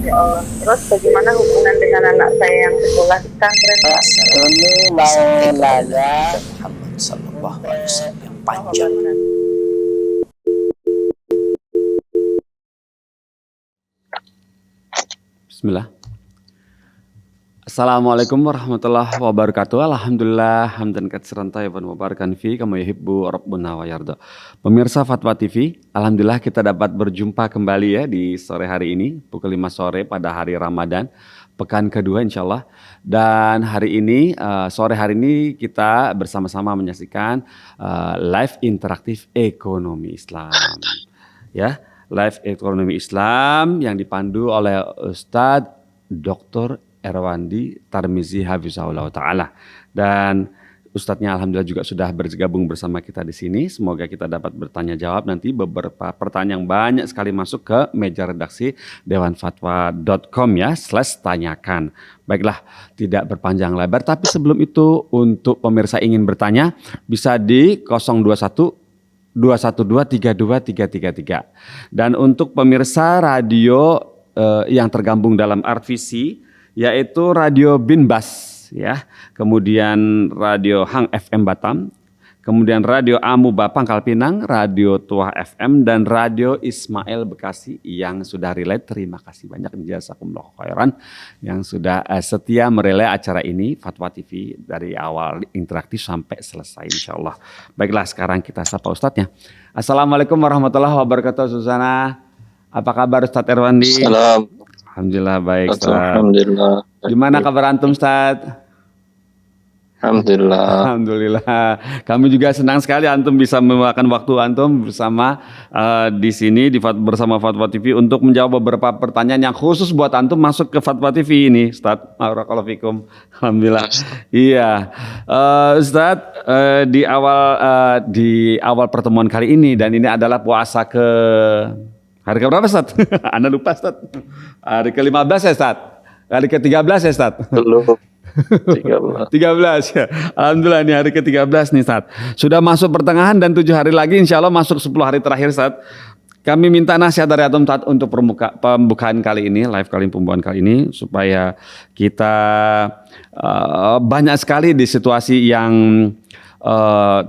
ya Allah. Terus bagaimana hubungan dengan anak saya yang sekolah di pesantren? Ini mau nanya Muhammad sallallahu alaihi wasallam yang panjang. Bismillah. Assalamualaikum warahmatullahi wabarakatuh. Alhamdulillah hamdan katsiran thayyiban mubarakan fi kama yuhibbu rabbuna wa yarda. Pemirsa Fatwa TV, alhamdulillah kita dapat berjumpa kembali ya di sore hari ini pukul 5 sore pada hari Ramadan, pekan kedua insyaallah. Dan hari ini sore hari ini kita bersama-sama menyaksikan live interaktif ekonomi Islam. Ya, live ekonomi Islam yang dipandu oleh Ustadz Dr. Erwandi Tarmizi Hafizahullah Ta'ala. Dan Ustadznya alhamdulillah juga sudah bergabung bersama kita di sini. Semoga kita dapat bertanya jawab nanti beberapa pertanyaan banyak sekali masuk ke meja redaksi dewanfatwa.com ya /tanyakan. Baiklah, tidak berpanjang lebar. Tapi sebelum itu untuk pemirsa ingin bertanya bisa di 021 212 32333. Dan untuk pemirsa radio yang tergabung dalam RVC yaitu Radio Binbas ya, kemudian Radio Hang FM Batam, kemudian Radio Amu Pangkal Pinang, Radio Tuah FM dan Radio Ismail Bekasi yang sudah relay. Terima kasih banyak jazakumullah khairan yang sudah setia merelay acara ini Fatwa TV dari awal interaktif sampai selesai insyaallah. Baiklah, sekarang kita sapa Ustadznya. Assalamualaikum warahmatullahi wabarakatuh. Susana, apa kabar Ustadz Erwandi? Salam. Alhamdulillah baik Ustadz. Alhamdulillah. Gimana kabar antum Ustadz? Alhamdulillah. Alhamdulillah. Kami juga senang sekali antum bisa meluangkan waktu antum bersama di sini bersama Fatwa TV untuk menjawab beberapa pertanyaan yang khusus buat antum masuk ke Fatwa TV ini, Ustadz. Barakallahu fikum. Alhamdulillah. Iya, Ustadz, di awal pertemuan kali ini dan ini adalah puasa ke hari ke berapa Ustadz? Anda lupa Ustadz. Hari ke-15 ya Ustadz? Hari ke-13 ya Ustadz? Belum. 13 ya. Alhamdulillah ini hari ke-13 nih Ustadz. Sudah masuk pertengahan dan 7 hari lagi insya Allah masuk 10 hari terakhir Ustadz. Kami minta nasihat dari antum Ustadz untuk pembukaan kali ini, live pembukaan kali ini supaya kita banyak sekali di situasi yang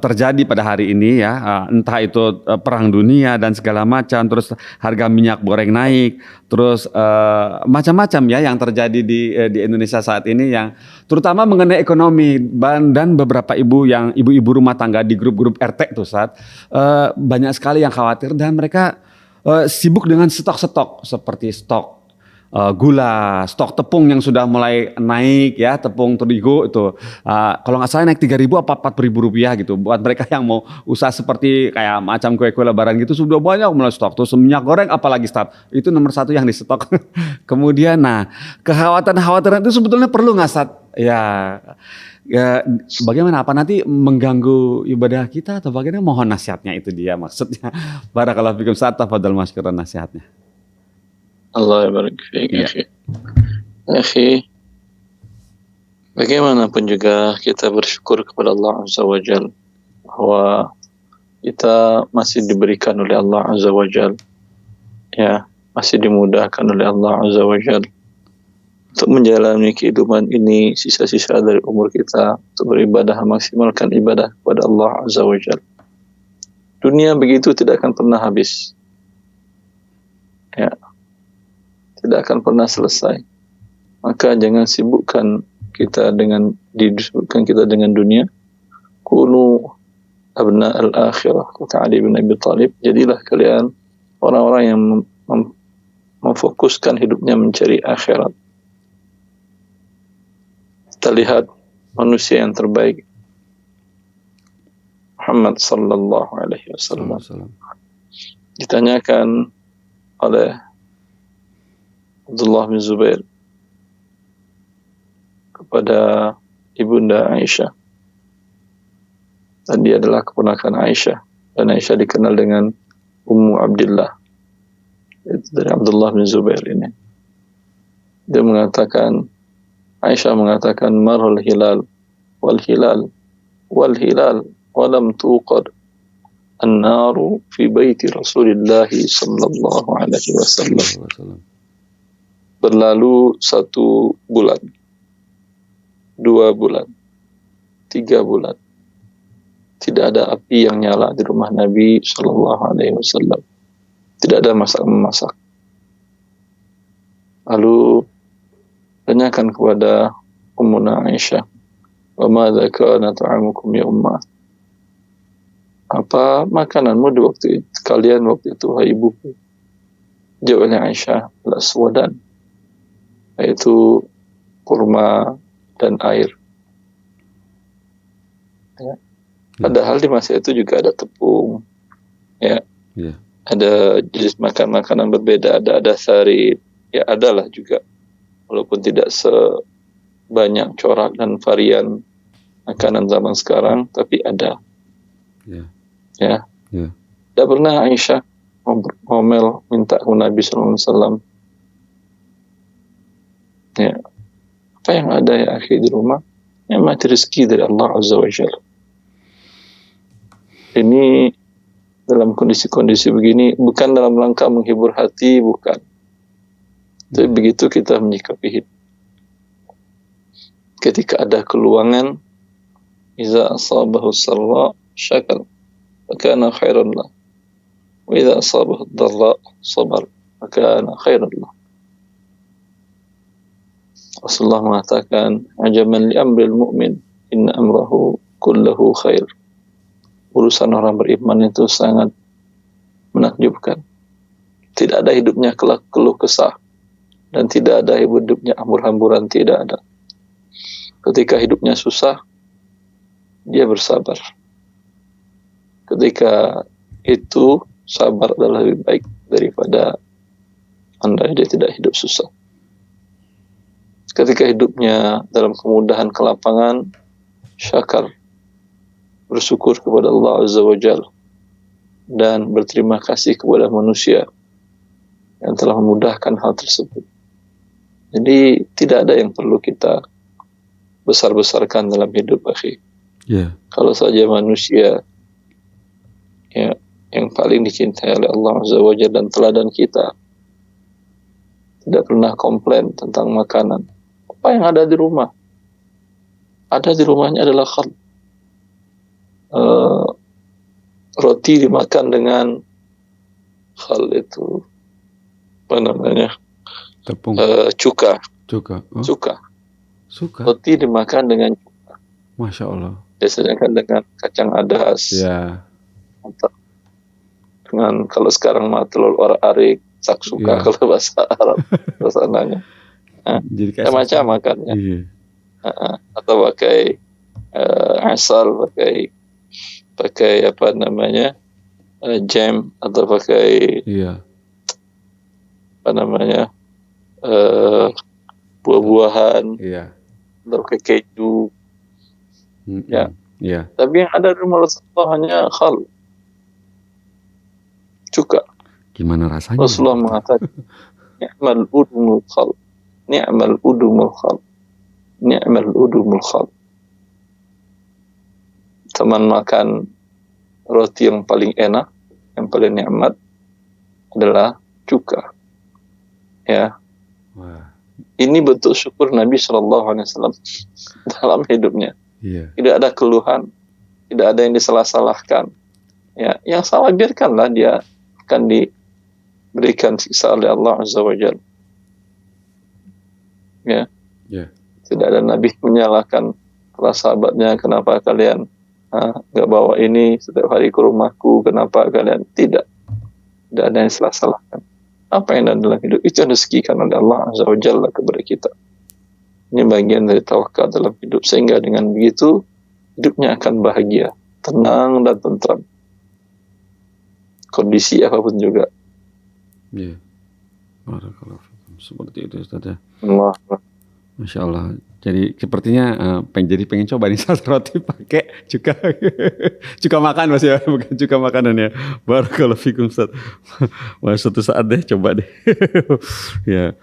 terjadi pada hari ini ya, entah itu perang dunia dan segala macam, terus harga minyak goreng naik, terus macam-macam ya yang terjadi di Indonesia saat ini yang terutama mengenai ekonomi dan beberapa ibu-ibu rumah tangga di grup-grup RT tuh saat banyak sekali yang khawatir dan mereka sibuk dengan stok-stok seperti stok gula, stok tepung yang sudah mulai naik ya, tepung terigu itu kalau nggak salah naik 3.000 apa 4.000 rupiah gitu. Buat mereka yang mau usaha seperti kayak macam kue-kue lebaran gitu sudah banyak mulai stok. Terus minyak goreng apalagi start itu nomor 1 yang di stok. Kemudian kekhawatiran itu sebetulnya perlu nggak Stat? Ya, bagaimana apa nanti mengganggu ibadah kita atau bagaimana, mohon nasihatnya itu dia maksudnya. Barakallahu fikum Stat, tafadhal masykuran nasihatnya. Allah barik fiik akhi. Bagaimanapun juga kita bersyukur kepada Allah Azza wa Jal bahwa kita masih diberikan oleh Allah Azza wa Jal ya, masih dimudahkan oleh Allah Azza wa Jal untuk menjalani kehidupan ini, sisa-sisa dari umur kita untuk beribadah, maksimalkan ibadah kepada Allah Azza wa Jal. Dunia begitu tidak akan pernah habis ya, tidak akan pernah selesai. Maka jangan disibukkan kita dengan dunia. Kunu abna al-akhirah, kata Ali bin Abi Thalib. Jadilah kalian orang-orang yang memfokuskan hidupnya mencari akhirat. Kita lihat manusia yang terbaik, Muhammad sallallahu alaihi wasallam. Ditanyakan oleh Abdullah bin Zubair kepada ibunda Aisyah. Dan dia adalah keponakan Aisyah. Dan Aisyah dikenal dengan Ummu Abdillah. Itu dari Abdullah bin Zubair ini. Dia mengatakan, Aisyah mengatakan, marhul hilal, wal hilal, walam tuqad an-naru fi baiti Rasulillah sallallahu alaihi wasallam. berlalu 1 bulan, 2 bulan, 3 bulan. Tidak ada api yang nyala di rumah Nabi Shallallahu Alaihi Wasallam. Tidak ada masak-memasak. Lalu tanyakan kepada Ummuna Aisyah, wa madza kana ta'amukum ya ummah? Apa makananmu di waktu itu, kalian waktu itu, hai ibuku? Jawabnya Aisyah, al-aswadan, yaitu kurma dan air. Ya. Padahal di masa itu juga ada tepung, ya, ada jenis makanan berbeda, ada sarit, ya adalah juga, walaupun tidak sebanyak corak dan varian makanan zaman sekarang, tapi ada. Ya. Tidak pernah Aisyah ngomel minta ke Nabi SAW. Ya. Apa yang ada ya akhi di rumah? Yang mati rezeki dari Allah Azza wa Jalla. Ini dalam kondisi-kondisi begini bukan dalam rangka menghibur hati, bukan. Tapi begitu kita menyikapi hidup. Ketika ada keluangan, iza asabahu sarra syakar, fakana khairan lah. Wa iza asabahu dharra sabar, fakana khairan lah. Rasulullah mengatakan, ajaban li amril mu'min, inna amrahu kullahu khair. Urusan orang beriman itu sangat menakjubkan. Tidak ada hidupnya keluh kesah, dan tidak ada hidupnya hambur-hamburan, tidak ada. Ketika hidupnya susah, dia bersabar. Ketika itu, sabar adalah lebih baik daripada andai dia tidak hidup susah. Ketika hidupnya dalam kemudahan kelapangan, syakar, bersyukur kepada Allah Azza wa Jalla, dan berterima kasih kepada manusia yang telah memudahkan hal tersebut. Jadi tidak ada yang perlu kita besar-besarkan dalam hidup, akhi. Kalau saja manusia ya, yang paling dicintai oleh Allah Azza wa Jalla dan teladan kita tidak pernah komplain tentang makanan. Apa yang ada di rumah? Ada di rumahnya adalah khal. Roti dimakan dengan khal itu apa namanya? Tepung. Cuka. Oh. Cuka. Suka. Roti dimakan dengan cuka. Masya Allah. Biasanya kan dengan kacang adas. Ya. Atau dengan kalau sekarang mah telur arik, saksuka kalau bahasa Arab rasanya. Jadi kayak macam makannya. Iya. Atau pakai asal, pakai apa namanya, jam, atau pakai apa namanya, buah-buahan, atau pakai keju. Ya. Tapi yang ada di rumah Rasulullah hanya khal, cuka. Gimana rasanya? Rasulullah mengatakan, ni'mal udumul khal, ni'mal udumul khal, ni'mal udumul khal. Teman makan roti yang paling enak, yang paling nikmat adalah cuka. Ya. Wah. Ini bentuk syukur Nabi Shallallahu Alaihi Wasallam dalam hidupnya. Tidak ada keluhan, tidak ada yang disalah-salahkan. Ya, yang salah biarkanlah, dia akan diberikan siksa oleh Allah Azza wa Jalla. Ya. Tidak ada Nabi menyalahkan para sahabatnya, kenapa kalian nggak bawa ini setiap hari ke rumahku, kenapa kalian tidak ada yang salah-salahkan. Apa yang ada dalam hidup itu yang direzekikan oleh Allah Azza wa Jalla kepada kita. Ini bagian dari tawakal dalam hidup, sehingga dengan begitu hidupnya akan bahagia, tenang dan tentram, kondisi apapun juga. Seperti itu, Ustaz ya. Allah. Masya Allah. Jadi sepertinya pengen coba nih satu roti pakai cuka makan Mas ya, bukan cuka makanan ya. Barakallahu fikum Ustaz. Wah, suatu saat deh coba deh. Ya.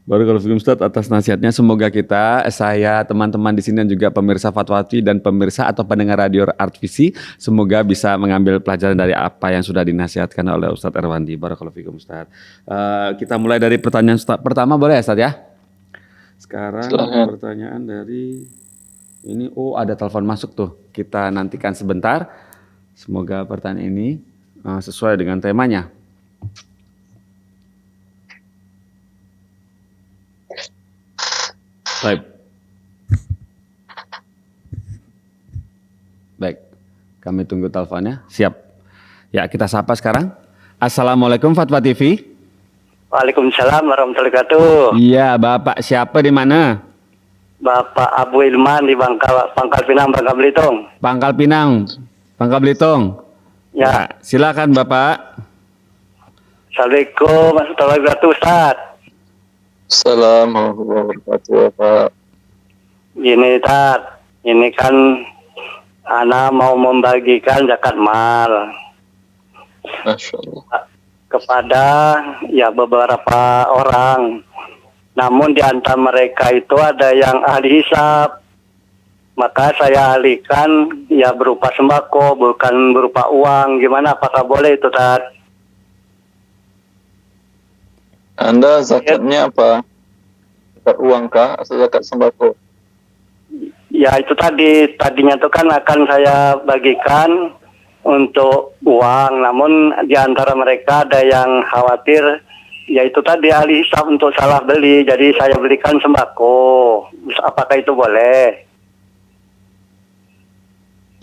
Barakallahu fikum Ustaz atas nasihatnya. Semoga kita, saya, teman-teman di sini dan juga pemirsa Fatwati dan pemirsa atau pendengar radio Art Visi, semoga bisa mengambil pelajaran dari apa yang sudah dinasihatkan oleh Ustaz Erwandi. Barakallahu fikum Ustaz. Kita mulai dari pertanyaan Ustaz pertama, boleh ya Ustaz ya? Sekarang Silakan. pertanyaan dari ini, ada telepon masuk tuh. Kita nantikan sebentar. Semoga pertanyaan ini sesuai dengan temanya. Baik, kami tunggu teleponnya. Siap. Ya, kita sapa sekarang. Assalamualaikum Fatwa TV. Waalaikumsalam warahmatullahi wabarakatuh. Iya, Bapak siapa di mana? Bapak Abu Ilman di Pangkal Pinang, Bangka Belitung. Pangkal Pinang, Bangka Belitung. Ya. Silakan Bapak. Assalamualaikum warahmatullahi wabarakatuh, Ustaz. Assalamualaikum warahmatullahi wabarakatuh. Gini, Ustaz. Ini kan Ana mau membagikan zakat mal Masya Allah. kepada ya beberapa orang. Namun di antara mereka itu ada yang ahli hisab. Maka saya alihkan ya berupa sembako, bukan berupa uang. Gimana, apakah boleh itu, Ustaz? Anda zakatnya apa? Zakat uang kah atau zakat sembako? Ya itu tadinya itu kan akan saya bagikan untuk uang, namun di antara mereka ada yang khawatir, yaitu tadi ahli hisab untuk salah beli, jadi saya belikan sembako. Apakah itu boleh?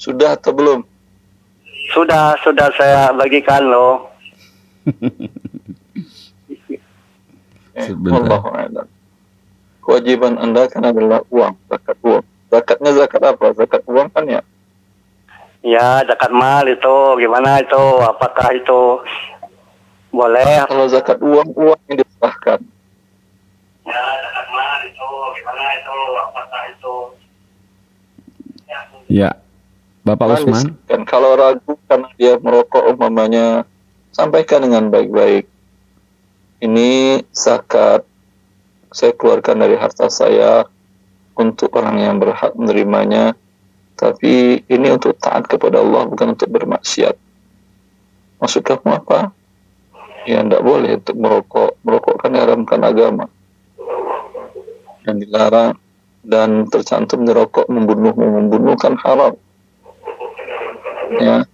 Sudah atau belum? Sudah saya bagikan loh. Sebentar. Wallahu a'lam. Kewajiban Anda kan adalah uang, zakat uang. Zakatnya zakat apa? Zakat uang kan ya? Ya, zakat mal itu gimana itu? Apakah itu boleh? Kalau zakat uang yang diserahkan. Ya, zakat mal itu gimana itu? Apakah itu? Ya, Bapak Usman. Dan kalau ragu karena dia merokok umpamanya, sampaikan dengan baik-baik. Ini zakat saya keluarkan dari harta saya untuk orang yang berhak menerimanya, tapi ini untuk taat kepada Allah, bukan untuk bermaksiat. Maksud kamu apa? Ya tidak boleh untuk merokok. Merokok kan diharamkan agama dan dilarang, dan tercantum di rokok membunuh kan haram. Ya,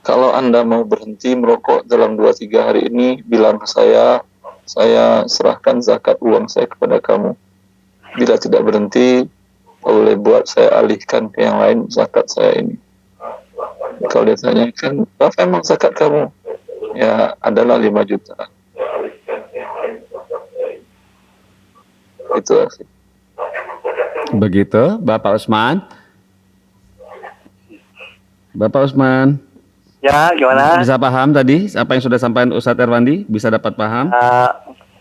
kalau Anda mau berhenti merokok dalam 2-3 hari ini, bilang ke saya serahkan zakat uang saya kepada kamu. Bila tidak berhenti, boleh buat saya alihkan ke yang lain zakat saya ini. Kalau dia tanyakan, berapa emang zakat kamu? Ya, adalah 5 juta. Itu sih. Begitu, Bapak Usman. Bapak Usman. Ya, gimana? Bisa paham tadi apa yang sudah sampaikan Ustadz Erwandi? Bisa dapat paham?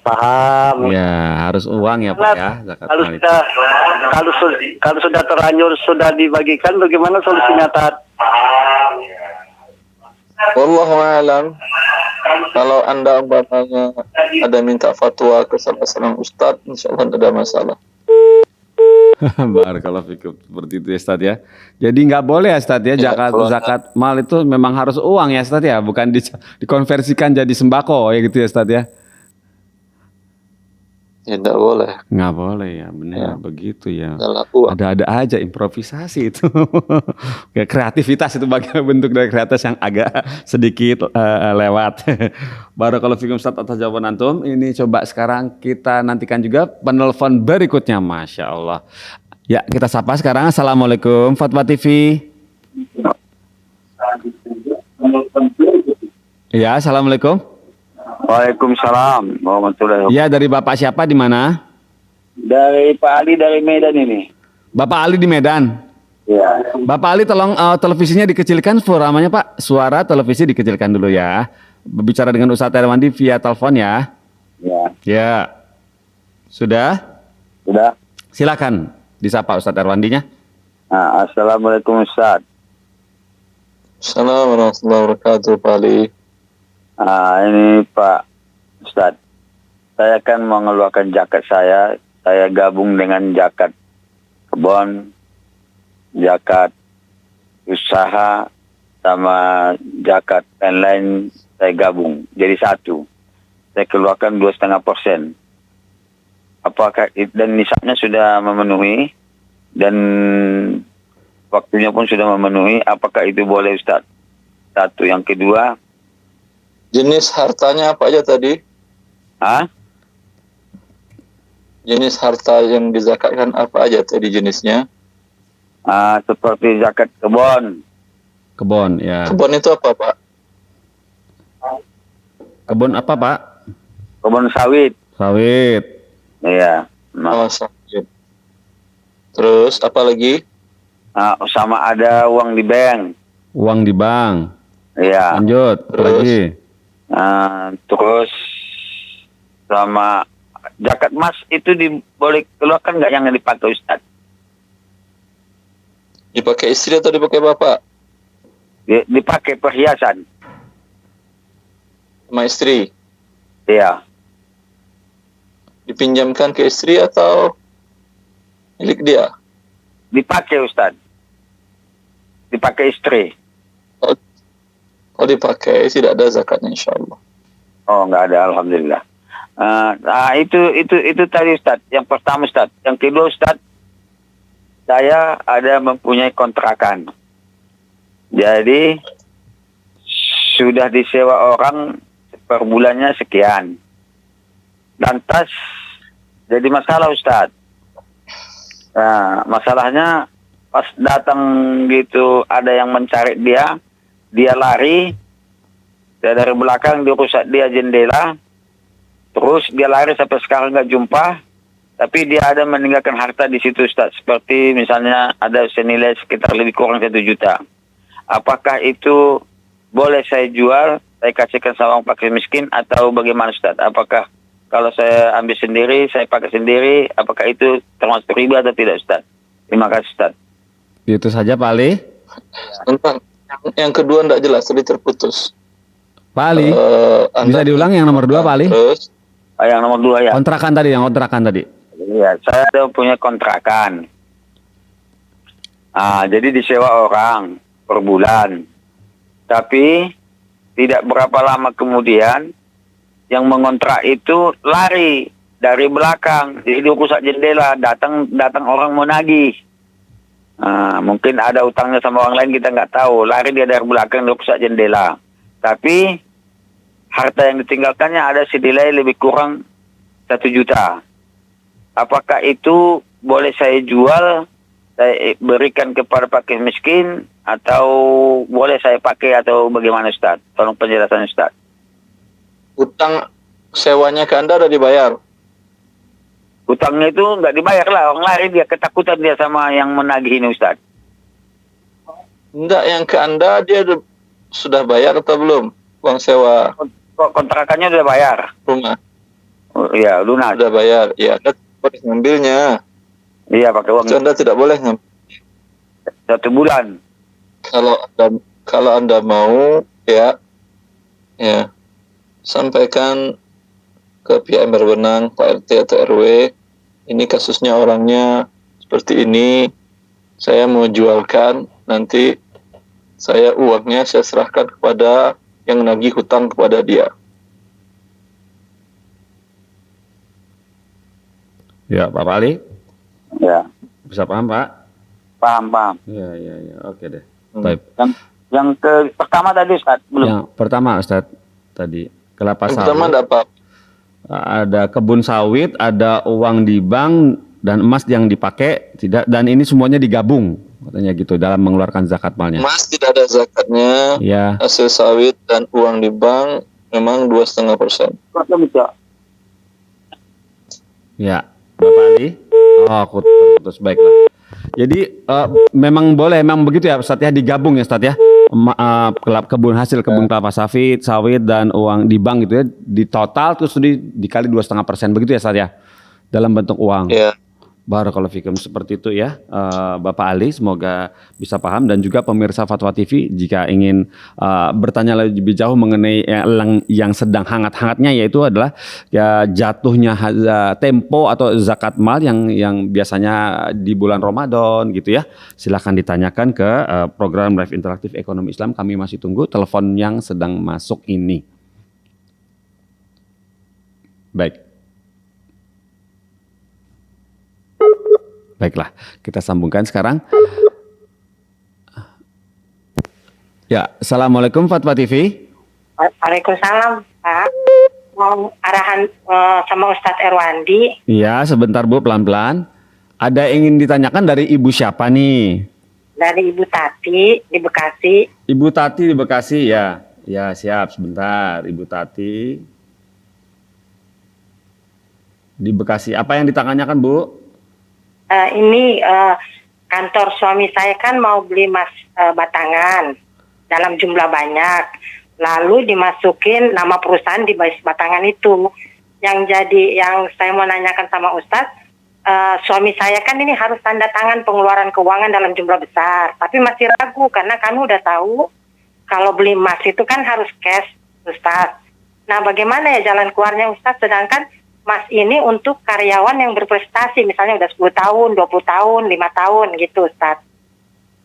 Paham. Ya, harus uang ya Pak ya, zakat Kalau mal itu. kalau sudah terlanjur sudah dibagikan, bagaimana solusinya, Tat? Wallahu a'lam. Kalau Anda umpamanya ada minta fatwa ke salah seorang ustadz, insya Allah tidak ada masalah. Barakallahu fikum. Seperti itu ya Ustadz ya. Jadi nggak boleh ya Ustadz ya, zakat mal itu memang harus uang ya Ustadz ya, bukan dikonversikan jadi sembako ya gitu ya Ustadz ya. Ya tidak boleh. Nggak boleh ya, benar Ya. begitu ya. Adalah uang. Ada-ada aja improvisasi itu. Kayak kreativitas itu bagian bentuk dari kreativitas yang agak sedikit lewat. Barakallahu fikum Ustadz atas jawaban antum. Ini coba sekarang kita nantikan juga penelpon berikutnya, Masya Allah. Ya, kita sapa sekarang. Assalamualaikum Fatwa TV. Ya, assalamualaikum. Waalaikumsalam warahmatullahi wabarakatuh. Ya, dari Bapak siapa di mana? Dari Pak Ali dari Medan ini. Bapak Ali di Medan. Ya. Bapak Ali tolong televisinya dikecilkan suaranya Pak. Suara televisi dikecilkan dulu ya. Berbicara dengan Ustadz Erwandi via telepon ya. Ya. Ya. Sudah? Sudah. Silakan disapa Ustadz Erwandinya. Nah, assalamualaikum Ustaz. Assalamualaikum warahmatullahi wabarakatuh, Pak Ali. Ini Pak Ustaz. saya kan mengeluarkan zakat saya gabung dengan zakat kebun, zakat usaha, sama zakat lain-lain saya gabung jadi satu. Saya keluarkan 2,5%. Apakah dan nisabnya sudah memenuhi dan waktunya pun sudah memenuhi, apakah itu boleh Ustaz? Satu. Yang kedua, Jenis hartanya apa aja tadi? Jenis harta yang dizakatkan apa aja tadi jenisnya? Seperti zakat kebun. Kebun, ya. Kebun itu apa, Pak? Kebun apa, Pak? Kebun sawit. Sawit. Iya. Oh, sawit. Terus apa lagi? Sama ada uang di bank. Uang di bank. Iya. Lanjut, apa Terus? lagi? Terus sama zakat emas itu boleh keluarkan nggak yang dipakai Ustaz? Dipakai istri atau dipakai bapak? Dipakai perhiasan. Sama istri? Iya. Dipinjamkan ke istri atau milik dia? Dipakai Ustaz. Dipakai istri. Oh, dipakai, tidak ada zakatnya insya Allah. Oh, nggak ada, alhamdulillah. Itu tadi Ustaz. Yang pertama Ustaz. Yang kedua Ustaz, saya ada mempunyai kontrakan. Jadi sudah disewa orang per bulannya sekian. Lantas jadi masalah Ustaz. Masalahnya pas datang gitu ada yang mencari dia lari, dari belakang dia rusak dia jendela, terus dia lari sampai sekarang nggak jumpa, tapi dia ada meninggalkan harta di situ Ustaz, seperti misalnya ada senilai sekitar lebih kurang 1 juta. Apakah itu boleh saya jual, saya kasihkan sama orang fakir miskin atau bagaimana Ustaz? Apakah kalau saya ambil sendiri, saya pakai sendiri, apakah itu termasuk riba atau tidak Ustaz? Terima kasih Ustaz. Itu saja Pak Ali. Tentang yang kedua tidak jelas, tadi terputus. Pak Ali, bisa diulang yang nomor 2 Pak Ali? Terus? Yang nomor 2 ya. Kontrakan tadi. Iya, saya ada punya kontrakan. Jadi disewa orang per bulan. Tapi tidak berapa lama kemudian yang mengontrak itu lari dari belakang, jadi dia rusak jendela, datang orang mau nagih. Mungkin ada utangnya sama orang lain, kita nggak tahu. Lari dia dari belakang, dia rusak jendela. Tapi harta yang ditinggalkannya ada senilai lebih kurang 1 juta. Apakah itu boleh saya jual, saya berikan kepada fakir miskin, atau boleh saya pakai atau bagaimana Ustaz? Tolong penjelasan Ustaz. Utang sewanya ke Anda sudah dibayar? Utangnya itu nggak dibayar lah, orang lari dia, ketakutan dia sama yang menagih ini Ustaz. Enggak, yang ke Anda dia sudah bayar atau belum? Uang sewa Kontrakannya sudah bayar. rumah? Oh, iya, lunas. Sudah bayar. Ya, Anda boleh ngambilnya. Iya, pakai uang Anda tidak boleh ngambil. 1 bulan. Kalau Anda mau, ya, sampaikan ke pihak yang berwenang, Pak RT atau RW. Ini kasusnya orangnya seperti ini. Saya mau jualkan, nanti uangnya saya serahkan kepada yang nagih hutang kepada dia. Ya, Pak Ali. Ya. Bisa paham, Pak? Paham. Iya. Oke deh. Baik. Yang pertama tadi Ustaz, belum. Yang pertama Ustaz tadi kelapa Yang sawit. pertama ada apa? Ada kebun sawit, ada uang di bank dan emas yang dipakai tidak, dan ini semuanya digabung katanya gitu dalam mengeluarkan zakat malnya. Emas tidak ada zakatnya. Ya. Hasil sawit dan uang di bank memang 2,5%. Ya, Bapak Ali. Oh, aku terputus, baiklah. Jadi memang boleh, memang begitu ya Ustaz ya, digabung ya Ustaz ya. Kebun hasil kebun kelapa sawit dan uang di bank gitu ya, di total terus dikali 2,5% begitu ya Ustaz ya, dalam bentuk uang. Ya. Barakallahu fikum, seperti itu ya Bapak Ali, semoga bisa paham, dan juga pemirsa Fatwa TV jika ingin bertanya lebih jauh mengenai yang sedang hangat-hangatnya, yaitu adalah ya jatuhnya tempo atau zakat mal yang biasanya di bulan Ramadan gitu ya. Silahkan ditanyakan ke program Live Interaktif Ekonomi Islam. Kami masih tunggu telepon yang sedang masuk ini. Baik. Baiklah, kita sambungkan sekarang. Ya, Assalamualaikum Fatwa TV. Waalaikumsalam, Pak. Mau arahan sama Ustadz Erwandi. Iya, sebentar Bu, pelan-pelan. Ada yang ingin ditanyakan dari Ibu siapa nih? Dari Ibu Tati di Bekasi. Ibu Tati di Bekasi, ya. Ya, siap, sebentar. Ibu Tati di Bekasi. Apa yang ditanyakan, Bu? Ini kantor suami saya kan mau beli emas batangan dalam jumlah banyak, lalu dimasukin nama perusahaan di batangan itu. Yang saya mau nanyakan sama Ustadz, suami saya kan ini harus tanda tangan pengeluaran keuangan dalam jumlah besar, tapi masih ragu karena kami udah tahu kalau beli emas itu kan harus cash, Ustadz. Nah, bagaimana ya jalan keluarnya, Ustadz? Sedangkan emas ini untuk karyawan yang berprestasi, misalnya udah 10 tahun, 20 tahun, 5 tahun gitu, Ustadz.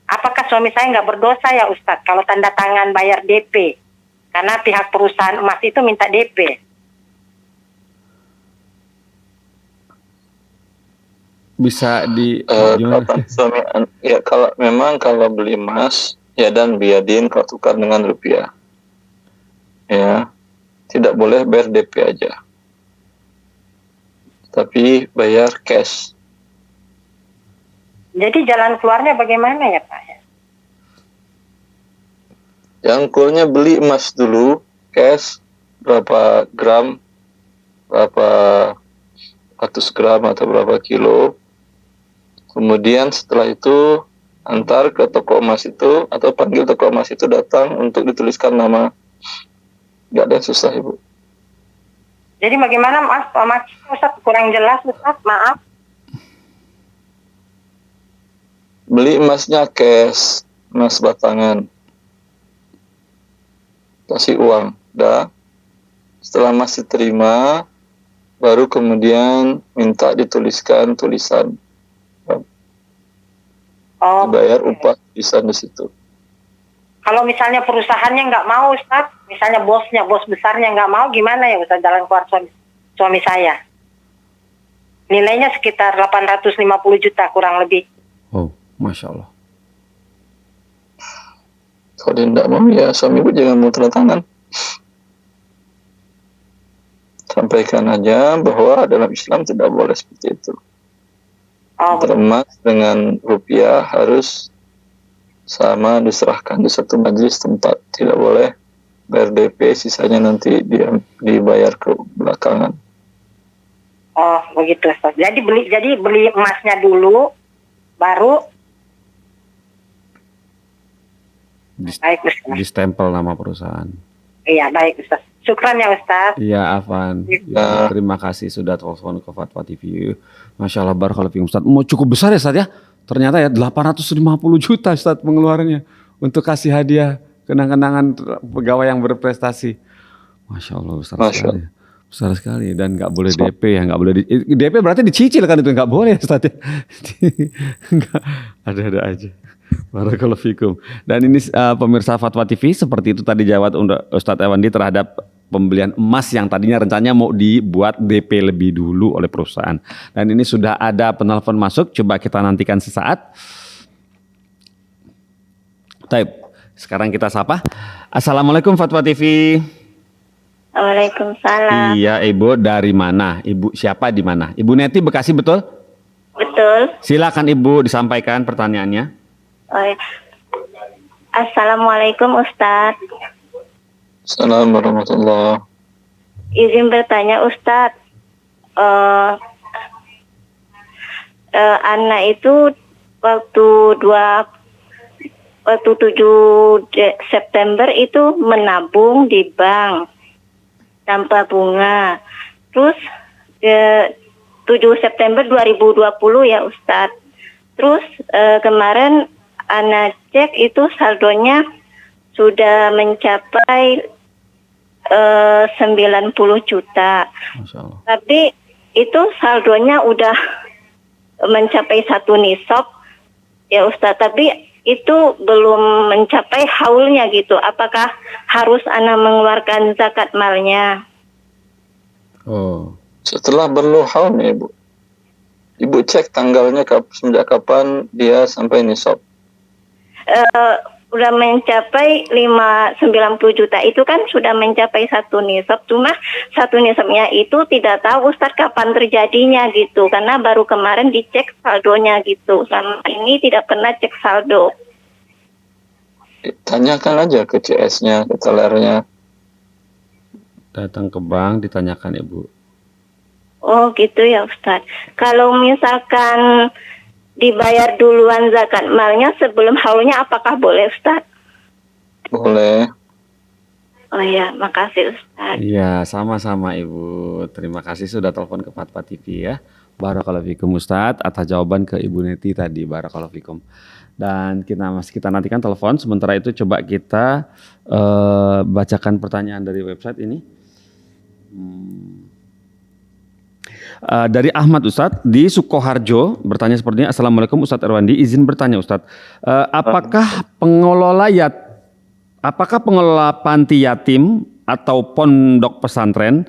Apakah suami saya nggak berdosa ya, Ustadz, kalau tanda tangan bayar DP? Karena pihak perusahaan emas itu minta DP. Bisa di suami ya, kalau beli emas ya dan biadin kalau tukar dengan rupiah. Ya, tidak boleh bayar DP aja. Tapi bayar cash. Jadi jalan keluarnya bagaimana ya, Pak? Yang keluarnya beli emas dulu, cash, berapa gram, berapa ratus gram atau berapa kilo. Kemudian setelah itu antar ke toko emas itu atau panggil toko emas itu datang untuk dituliskan nama. Gak ada yang susah, Ibu. Jadi bagaimana, Mas Ustaz, kurang jelas, Ustaz, maaf. Beli emasnya cash, emas batangan. Kasih uang, dah. Setelah emas diterima, baru kemudian minta dituliskan tulisan. Dibayar upah tulisan di situ. Kalau misalnya perusahaannya nggak mau, Ustaz, misalnya bos besarnya nggak mau, gimana ya, Ustaz, jalan keluar suami saya? Nilainya sekitar 850 juta kurang lebih. Oh, Masya Allah. Kalau dia tidak mau, ya suami ibu jangan mau tanda tangan. Sampaikan aja bahwa dalam Islam tidak boleh seperti itu. Antara emas dengan rupiah harus sama diserahkan di satu majelis tempat, tidak boleh bayar DP, sisanya nanti dibayar ke belakangan. Oh, begitu, Ustaz. Jadi beli emasnya dulu, baru baik, Ustaz. Di stempel nama perusahaan. Iya, baik, Ustaz. Syukran ya, Ustaz. Iya, Afan. Ya, terima kasih sudah telepon ke Fatwa TV. Masya Allah, barakallahu fiikum, Ustaz. Mau cukup besar ya, Ustaz ya? Ternyata ya 850 juta, Ustaz, pengeluarannya untuk kasih hadiah kenang-kenangan pegawai yang berprestasi. Masya Allah, besar sekali. Besar sekali, dan nggak boleh DP ya, nggak boleh DP berarti dicicil kan, itu nggak boleh, Ustaz ya. Ada-ada aja. Barakallahu fikum. Dan ini pemirsa Fatwa TV, seperti itu tadi jawab Ustadz Erwandi terhadap pembelian emas yang tadinya rencananya mau dibuat DP lebih dulu oleh perusahaan. Dan ini sudah ada penelpon masuk, coba kita nantikan sesaat. Taib, sekarang kita sapa. Assalamualaikum Fatwa TV. Waalaikumsalam. Iya, Ibu dari mana? Ibu siapa di mana? Ibu Neti Bekasi, betul? Betul. Silakan Ibu disampaikan pertanyaannya. Oh, ya. Assalamualaikum Ustadz. Assalamualaikum warahmatullahi. Izin bertanya Ustadz, anak itu waktu 7 September itu menabung di bank tanpa bunga. Terus 7 September 2020 ya Ustadz. Terus kemarin Ana cek itu saldonya sudah mencapai 90 juta. Masya Allah. Tapi itu saldonya udah mencapai 1 nisab ya Ustadz. Tapi itu belum mencapai haulnya gitu. Apakah harus Ana mengeluarkan zakat malnya? Oh. Setelah berlalu haulnya Ibu. Ibu cek tanggalnya sejak kapan dia sampai nisab. Udah mencapai 90 juta itu kan sudah mencapai 1 nisab. Cuma 1 nisabnya itu tidak tahu Ustadz kapan terjadinya gitu. Karena baru kemarin dicek saldonya gitu. Sama ini tidak pernah cek saldo. Tanyakan aja ke CS-nya, ke tellernya. Datang ke bank ditanyakan Ibu. Oh gitu ya Ustadz. Kalau misalkan dibayar duluan zakat malnya sebelum haulnya apakah boleh Ustadz? Boleh. Oh ya, makasih Ustadz. Iya, sama-sama Ibu. Terima kasih sudah telepon ke Fatwa TV ya. Barakallahu fikum Ustadz atas jawaban ke Ibu Neti tadi. Barakallahu fikum. Dan kita nantikan telepon. Sementara itu coba kita bacakan pertanyaan dari website ini. Dari Ahmad Ustadz di Sukoharjo bertanya seperti ini. Assalamualaikum Ustadz Erwandi, izin bertanya Ustadz, apakah pengelola panti yatim atau pondok pesantren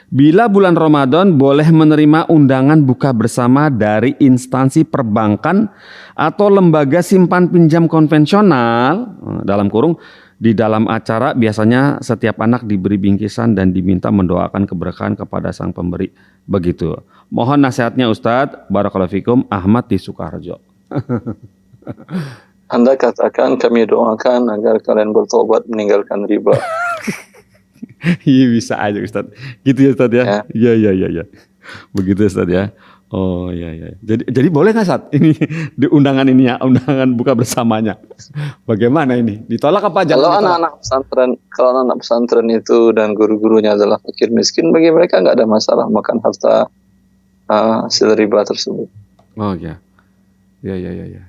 bila bulan Ramadan boleh menerima undangan buka bersama dari instansi perbankan atau lembaga simpan pinjam konvensional, dalam kurung di dalam acara biasanya setiap anak diberi bingkisan dan diminta mendoakan keberkahan kepada sang pemberi. Begitu. Mohon nasihatnya Ustadz. Barakallahu fikum. Ahmad di Sukoharjo. Anda katakan kami doakan agar kalian bertobat meninggalkan riba. Iya bisa aja Ustadz. Gitu ya Ustadz ya? Iya. Begitu Ustadz ya. Oh iya. Jadi boleh nggak Ustadz ini di undangan ini ya, undangan buka bersamanya? Bagaimana ini? Ditolak apa jangan ditolak? Kalau anak pesantren itu dan guru-gurunya adalah fakir miskin, bagi mereka nggak ada masalah makan harta hasil riba tersebut. Oh iya. Iya.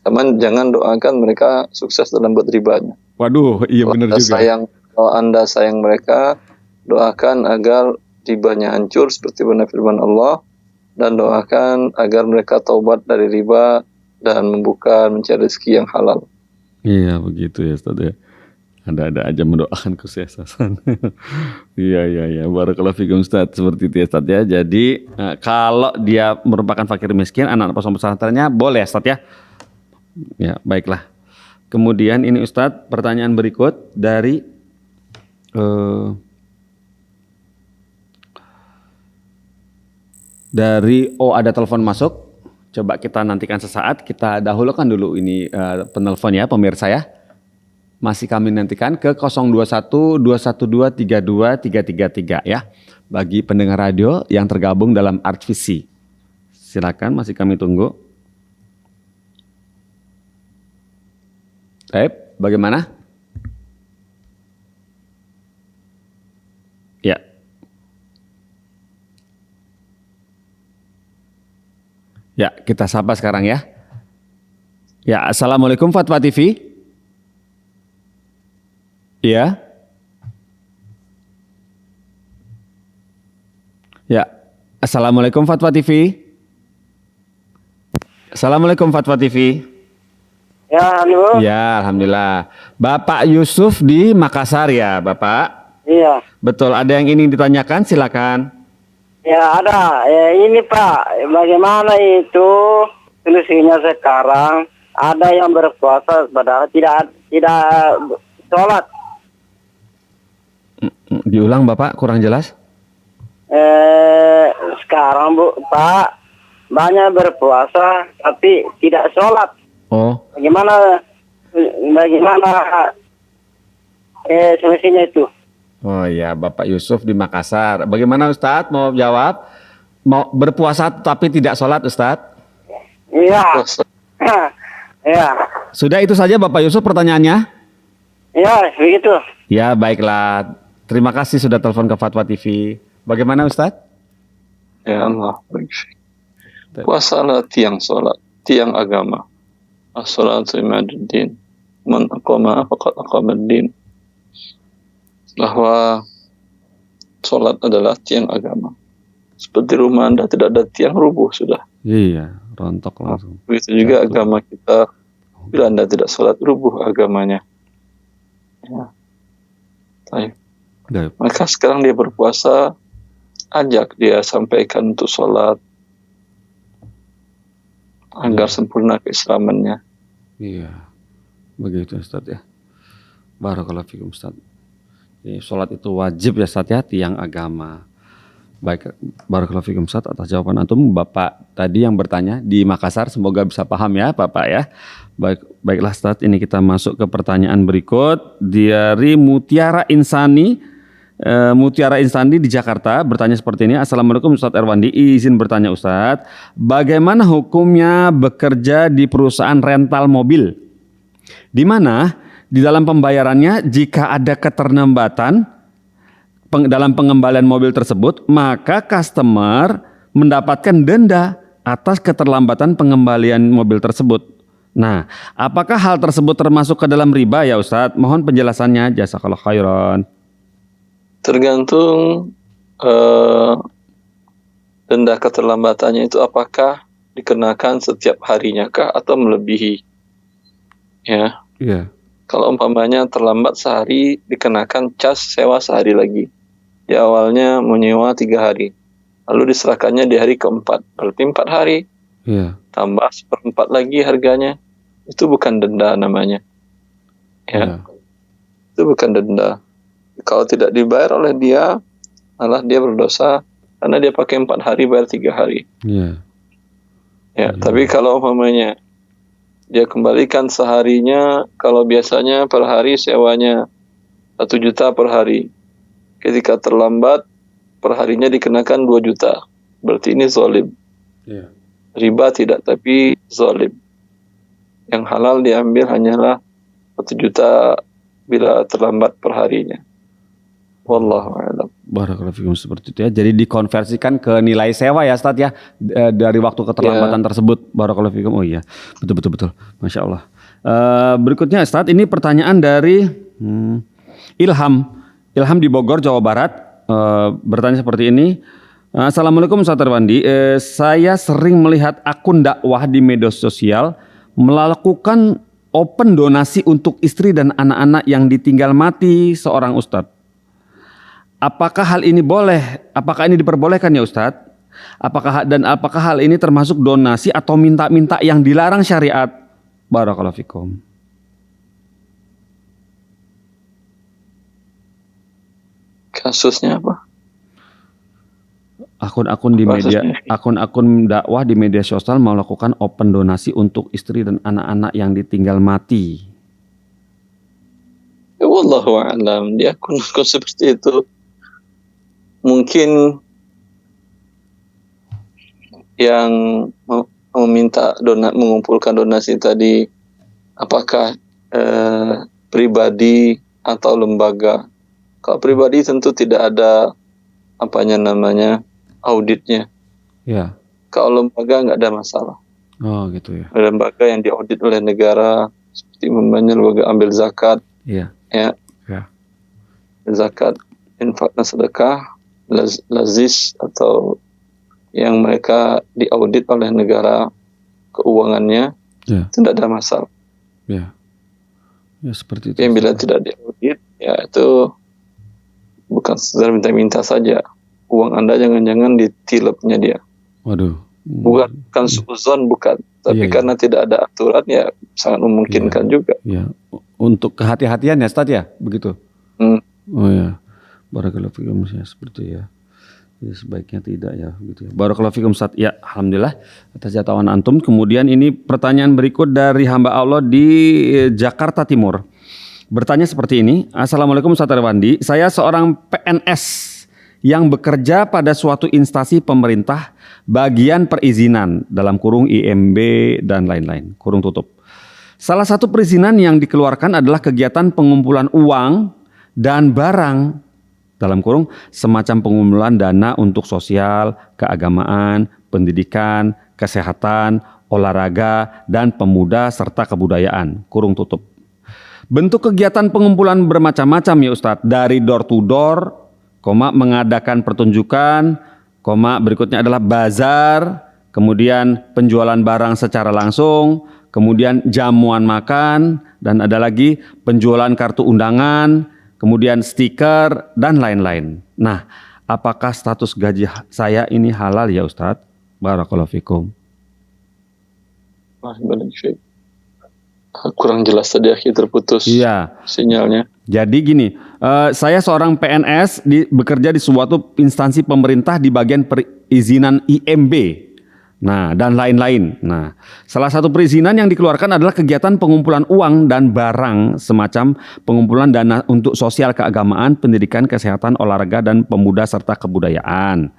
Teman jangan doakan mereka sukses dalam berribanya. Waduh, iya benar juga. Kalau Anda sayang mereka, doakan agar ribanya hancur seperti benar firman Allah. Dan doakan agar mereka taubat dari riba dan mencari rezeki yang halal. Iya begitu ya Ustaz ya. Ada aja mendoakan kesuksesan. Iya. Barakallahu fikum Ustaz. Seperti itu ya Ustaz ya. Jadi kalau dia merupakan fakir miskin, anak pondok pesantrennya boleh Ustaz ya. Ya baiklah. Kemudian ini Ustaz pertanyaan berikut dari ada telepon masuk. Coba kita nantikan sesaat. Kita dahulukan dulu ini penelpon ya pemirsa ya. Masih kami nantikan ke 021 212 32 333 ya. Bagi pendengar radio yang tergabung dalam Artvisi. Silakan masih kami tunggu. Baik, bagaimana? Ya. Ya, kita sapa sekarang ya. Ya, Assalamualaikum Fatwa TV. Ya. Ya, Assalamualaikum Fatwa TV. Assalamualaikum Fatwa TV. Ya, halo. Ya, alhamdulillah. Bapak Yusuf di Makassar ya, Bapak? Iya. Betul, ada yang ingin ditanyakan, silakan. Ya ada, ini Pak, bagaimana itu solusinya sekarang? Ada yang berpuasa padahal tidak sholat. Diulang Bapak, kurang jelas. Sekarang Pak, banyak berpuasa tapi tidak sholat. Oh. Bagaimana solusinya itu? Oh ya, Bapak Yusuf di Makassar. Bagaimana Ustadz mau jawab? Mau berpuasa tapi tidak sholat Ustadz? Iya. Iya. Sudah itu saja Bapak Yusuf pertanyaannya? Iya, begitu. Ya baiklah. Terima kasih sudah telepon ke Fatwa TV. Bagaimana Ustadz? Ya Allah, puasa adalah tiang sholat, tiang agama. As-salatu imaduddin. Man aqama faqad aqamaddin. Bahwa sholat adalah tiang agama. Seperti rumah Anda tidak ada tiang, rubuh sudah. Iya, rontok langsung. Begitu juga Jatuh. agama kita. Bila Anda tidak sholat, rubuh agamanya. Ya. Baik. Baik. Maka sekarang dia berpuasa, ajak dia sampaikan untuk sholat agar sempurna keislamannya. Iya, begitu Ustaz ya. Barakallahu fikum Ustaz. Jadi, sholat itu wajib ya Ustaz ya, tiang agama. Baik, barakallahu fikum Ustaz atas jawaban antum. Bapak tadi yang bertanya di Makassar, semoga bisa paham ya Bapak ya. Baiklah Ustaz, ini kita masuk ke pertanyaan berikut dari Mutiara Insani. Mutiara Insani di Jakarta bertanya seperti ini. Assalamualaikum Ustaz Erwandi, izin bertanya Ustaz, bagaimana hukumnya bekerja di perusahaan rental mobil, di mana di dalam pembayarannya jika ada keterlambatan dalam pengembalian mobil tersebut, maka customer mendapatkan denda atas keterlambatan pengembalian mobil tersebut. Nah, apakah hal tersebut termasuk ke dalam riba ya Ustaz? Mohon penjelasannya, jazakallahu khairan. Tergantung denda keterlambatannya itu apakah dikenakan setiap harinya kah atau melebihi. Ya. Iya. Kalau umpamanya terlambat sehari, dikenakan cas sewa sehari lagi. Di awalnya menyewa 3 hari, lalu diserahkannya di hari keempat, berarti 4 hari. Iya. Tambah 1/4 lagi harganya, itu bukan denda namanya. Ya. Itu bukan denda. Kalau tidak dibayar oleh dia, malah dia berdosa karena dia pakai 4 hari bayar 3 hari. Iya. Ya, tapi kalau umpamanya dia kembalikan seharinya, kalau biasanya per hari sewanya 1 juta per hari. Ketika terlambat, per harinya dikenakan 2 juta. Berarti ini zalim. Iya. Riba tidak, tapi zalim. Yang halal diambil hanyalah 1 juta bila terlambat per harinya. Wallahu a'lam. Barakallahu fikum, seperti itu ya. Jadi dikonversikan ke nilai sewa ya Ustaz ya, dari waktu keterlambatan tersebut. Barakallahu fikum. Oh iya, betul. Masya Allah. Berikutnya Ustaz, ini pertanyaan dari Ilham di Bogor, Jawa Barat. Bertanya seperti ini. Assalamualaikum Ustaz Erwandi. Saya sering melihat akun dakwah di media sosial melakukan open donasi untuk istri dan anak-anak yang ditinggal mati seorang Ustadz. Apakah hal ini boleh? Apakah ini diperbolehkan ya Ustadz? Apakah hal ini termasuk donasi atau minta-minta yang dilarang syariat? Barakallahu fikum. Kasusnya apa? Akun-akun dakwah di media sosial melakukan open donasi untuk istri dan anak-anak yang ditinggal mati. Wallahu a'lam. Di akun-akun seperti itu mungkin yang meminta mengumpulkan donasi tadi apakah pribadi atau lembaga. Kalau pribadi tentu tidak ada auditnya. Ya. Kalau lembaga nggak ada masalah. Oh gitu ya. Lembaga yang diaudit oleh negara seperti lembaga ambil zakat. Iya. Ya. Zakat, infak dan sedekah, lazis atau yang mereka diaudit oleh negara keuangannya, tidak ada masalah. Ya. Ya seperti itu. Yang bila tidak diaudit, ya itu bukan sekedar minta-minta saja. Uang Anda jangan-jangan ditilapnya dia. Waduh. Bukan suuzon, bukan. Tapi karena tidak ada aturan, ya sangat memungkinkan juga. Ya. Untuk kehati-hatian ya Ustaz ya, begitu. Oh ya. Barakallahu fikum ya, seperti ya. Jadi sebaiknya tidak ya, begitu ya. Barakallahu fikum Ustaz. Ya, alhamdulillah atas jawaban antum. Kemudian ini pertanyaan berikut dari hamba Allah di Jakarta Timur. Bertanya seperti ini. Assalamualaikum Ustaz Erwandi. Saya seorang PNS yang bekerja pada suatu instansi pemerintah bagian perizinan dalam kurung IMB dan lain-lain, kurung tutup. Salah satu perizinan yang dikeluarkan adalah kegiatan pengumpulan uang dan barang dalam kurung semacam pengumpulan dana untuk sosial, keagamaan, pendidikan, kesehatan, olahraga, dan pemuda serta kebudayaan, kurung tutup. Bentuk kegiatan pengumpulan bermacam-macam ya Ustadz, dari door to door, mengadakan pertunjukan, berikutnya adalah bazar, kemudian penjualan barang secara langsung, kemudian jamuan makan, dan ada lagi penjualan kartu undangan, kemudian stiker, dan lain-lain. Nah, apakah status gaji saya ini halal ya Ustadz? Barakallahu fikum. Kurang jelas tadi akhir terputus sinyalnya. Jadi gini, saya seorang PNS bekerja di suatu instansi pemerintah di bagian perizinan IMB. Nah, dan lain-lain. Nah, salah satu perizinan yang dikeluarkan adalah kegiatan pengumpulan uang dan barang semacam pengumpulan dana untuk sosial, keagamaan, pendidikan, kesehatan, olahraga, dan pemuda serta kebudayaan.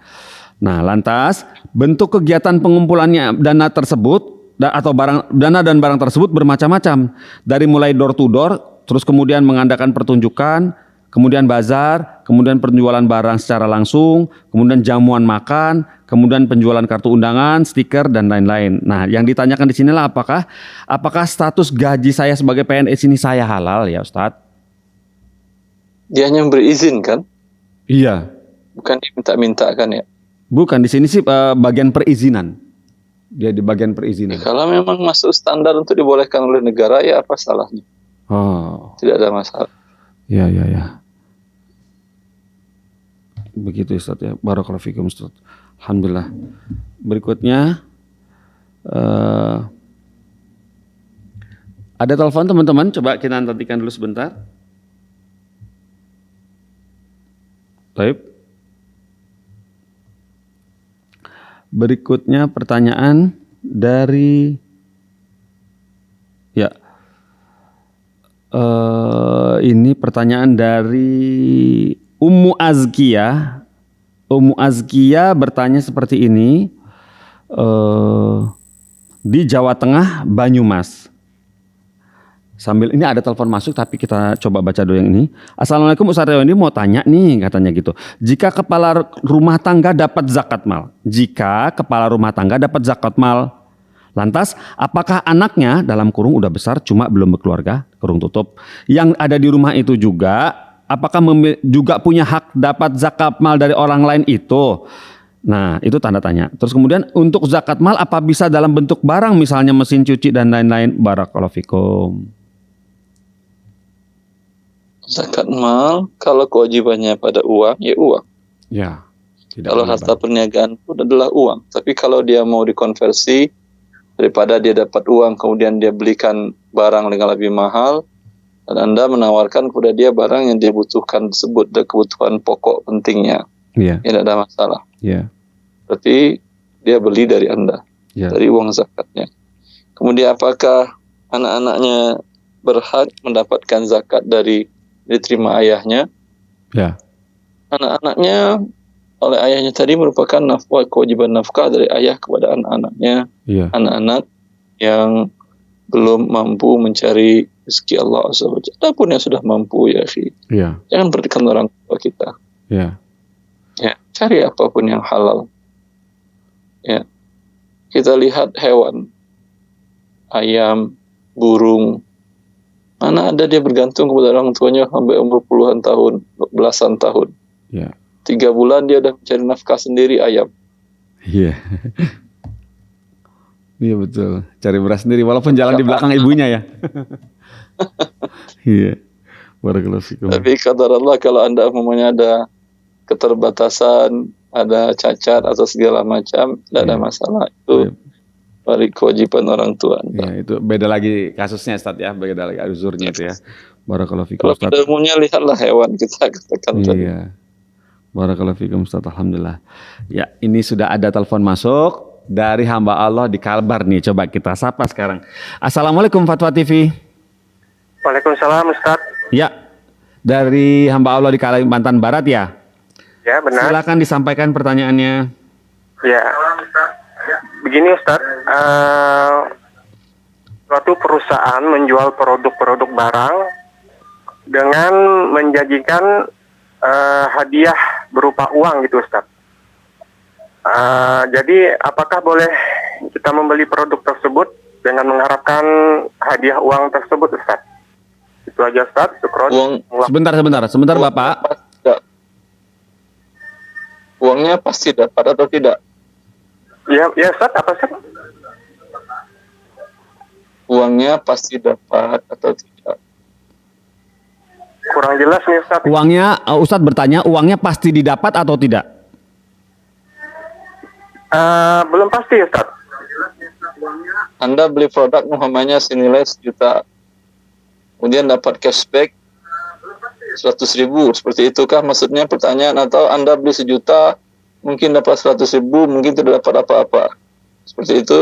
Nah, lantas bentuk kegiatan pengumpulannya dana tersebut atau dana dan barang tersebut bermacam-macam. Dari mulai door to door, terus kemudian mengadakan pertunjukan, kemudian bazar, kemudian penjualan barang secara langsung, kemudian jamuan makan, kemudian penjualan kartu undangan, stiker, dan lain-lain. Nah, yang ditanyakan di sinilah apakah status gaji saya sebagai PNS ini saya halal ya Ustadz? Dia hanya berizin kan? Iya. Bukan diminta-minta kan ya? Bukan, di sini sih bagian perizinan. Dia di bagian perizinan. Kalau memang masuk standar untuk dibolehkan oleh negara, ya apa salahnya? Oh. Tidak ada masalah. Ya. Begitu Ustaz ya. Barakallahu fikum Ustaz. Alhamdulillah. Berikutnya ada telepon teman-teman. Coba kita nantikan dulu sebentar. Baik. Berikutnya pertanyaan dari ini pertanyaan dari Ummu Azkia. Ummu Azkia bertanya seperti ini, di Jawa Tengah, Banyumas. Sambil ini ada telepon masuk, tapi kita coba baca dulu yang ini. Assalamualaikum Ustaz Reoni, mau tanya nih, katanya gitu. Jika kepala rumah tangga dapat zakat mal, lantas apakah anaknya dalam kurung udah besar cuma belum berkeluarga, kurung tutup, yang ada di rumah itu juga, apakah juga punya hak dapat zakat mal dari orang lain itu? Nah, itu tanda tanya. Terus kemudian untuk zakat mal apa bisa dalam bentuk barang, misalnya mesin cuci dan lain-lain? Barakallahu fikum. Zakat mal kalau kewajibannya pada uang, ya uang. Ya. Kalau harta perniagaan pun adalah uang. Tapi kalau dia mau dikonversi, daripada dia dapat uang kemudian dia belikan barang dengan lebih mahal, dan Anda menawarkan kepada dia barang yang dia butuhkan tersebut, dan kebutuhan pokok pentingnya, ya tidak ada masalah. Berarti dia beli dari Anda, dari uang zakatnya. Kemudian apakah anak-anaknya berhak mendapatkan zakat dari diterima ayahnya? Anak-anaknya oleh ayahnya tadi merupakan kewajiban nafkah dari ayah kepada anak-anaknya. Anak-anak yang belum mampu mencari rezeki Allah Azza wa Jalla. Adapun yang sudah mampu ya akhi, jangan bertekan orang tua kita. Cari apapun yang halal. Kita lihat hewan, ayam, burung, mana ada dia bergantung kepada orang tuanya sampai umur puluhan tahun, belasan tahun. 3 bulan dia udah mencari nafkah sendiri ayam. Iya betul. Cari beras sendiri walaupun jalan di belakang ibunya ya. Barakallahu fikum. Tapi kata Allah, kalau Anda umumnya ada keterbatasan, ada cacat atau segala macam, tidak ada masalah. Itu balik kewajiban orang tua Anda. Itu beda lagi kasusnya Ustaz ya, beda lagi uzurnya itu ya. Barakallahu fikum. Kalau pada umumnya lihatlah hewan kita katakan tadi. Barakallahu fikum Ustaz, alhamdulillah. Ya, ini sudah ada telepon masuk dari hamba Allah di Kalbar nih. Coba kita sapa sekarang. Assalamualaikum Fatwa TV. Waalaikumsalam Ustaz. Ya, dari hamba Allah di Kalimantan Barat ya? Ya, benar. Silakan disampaikan pertanyaannya. Ya, begini Ustaz, suatu perusahaan menjual produk-produk barang dengan menjanjikan hadiah berupa uang gitu Ustaz. Jadi apakah boleh kita membeli produk tersebut dengan mengharapkan hadiah uang tersebut Ustaz? Itu aja Ustaz. Syukron. Sebentar Bapak. Uangnya pasti dapat atau tidak? Ya Ustaz, apa Ustaz? Uangnya pasti dapat atau tidak? Kurang jelas nih Ustaz. Ustadz bertanya, uangnya pasti didapat atau tidak? Belum pasti Ustaz. Anda beli produk umpamanya senilai 1 juta, kemudian dapat cashback 100.000, seperti itukah maksudnya pertanyaan? Atau Anda beli 1 juta, mungkin dapat 100.000, mungkin tidak dapat apa-apa, seperti itu?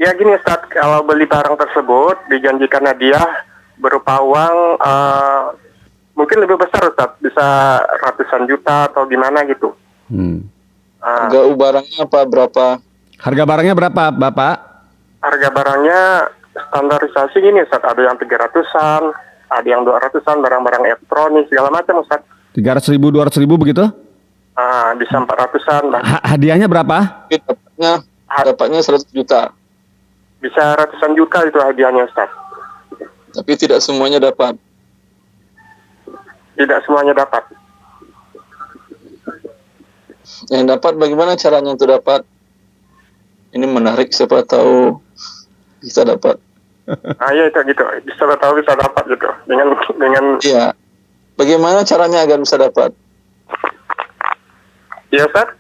Ya gini Ustaz, kalau beli barang tersebut dijanjikan hadiah berupa uang mungkin lebih besar Ustaz, bisa ratusan juta atau gimana gitu. Harga barangnya berapa? Harga barangnya berapa Bapak? Harga barangnya standarisasi gini Ustaz, ada yang 300-an, ada yang 200-an, barang-barang elektronik segala macam Ustaz. 300.000, 200.000 begitu? Bisa 400-an. Hadiahnya berapa? Dapatnya 100 juta. Bisa ratusan juta itu hadiahnya Ustaz. Tapi tidak semuanya dapat. Tidak semuanya dapat. Yang dapat bagaimana caranya untuk dapat? Ini menarik, siapa tahu bisa dapat. Ya itu gitu. Siapa tahu bisa dapat gitu. Dengan Iya. Bagaimana caranya agar bisa dapat? Ya Ustaz.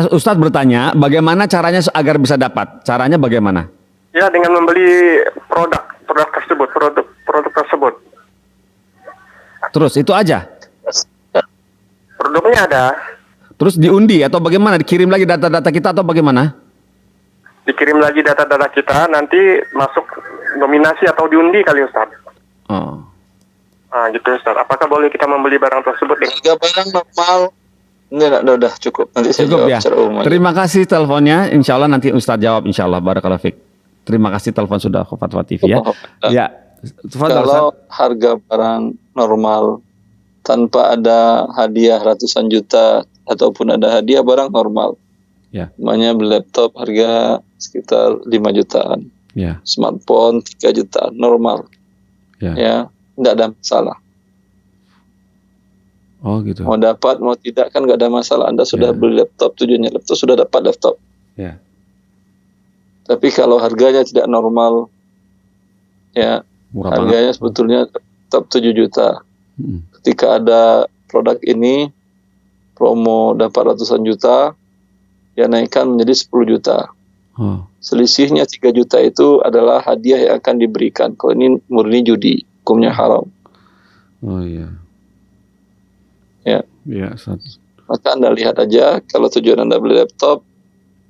Ustadz bertanya, bagaimana caranya agar bisa dapat? Caranya bagaimana? Ya, dengan membeli produk tersebut. Terus itu aja? Produknya ada. Terus diundi atau bagaimana? Dikirim lagi data-data kita atau bagaimana? Dikirim lagi data-data kita, nanti masuk nominasi atau diundi kali Ustaz. Gitu Ustaz. Apakah boleh kita membeli barang tersebut? Harga barang normal. Ini udah cukup. Nanti saya jawab ya. secara umum. Terima kasih teleponnya. Insya Allah nanti Ustadz jawab. Insya Allah. Barakallahu fiik. Terima kasih telepon sudah ke Fatwa TV ya. Ya. Kalau harga barang normal tanpa ada hadiah ratusan juta ataupun ada hadiah barang normal. Ya. Namanya beli laptop harga sekitar 5 jutaan. Ya. Smartphone 3 jutaan normal. Ya, enggak ada masalah. Oh gitu. Mau dapat mau tidak kan nggak ada masalah. Anda sudah beli laptop, tujuannya laptop, sudah dapat laptop. Ya. Tapi kalau harganya tidak normal, ya murah harganya banget. sebetulnya tetap 7 juta. Ketika ada produk ini promo dapat ratusan juta, ya naikkan menjadi 10 juta. Selisihnya 3 juta itu adalah hadiah yang akan diberikan. Kalau ini murni judi, hukumnya haram. Oh iya. Ya. Ya, maka Anda lihat aja, kalau tujuan Anda beli laptop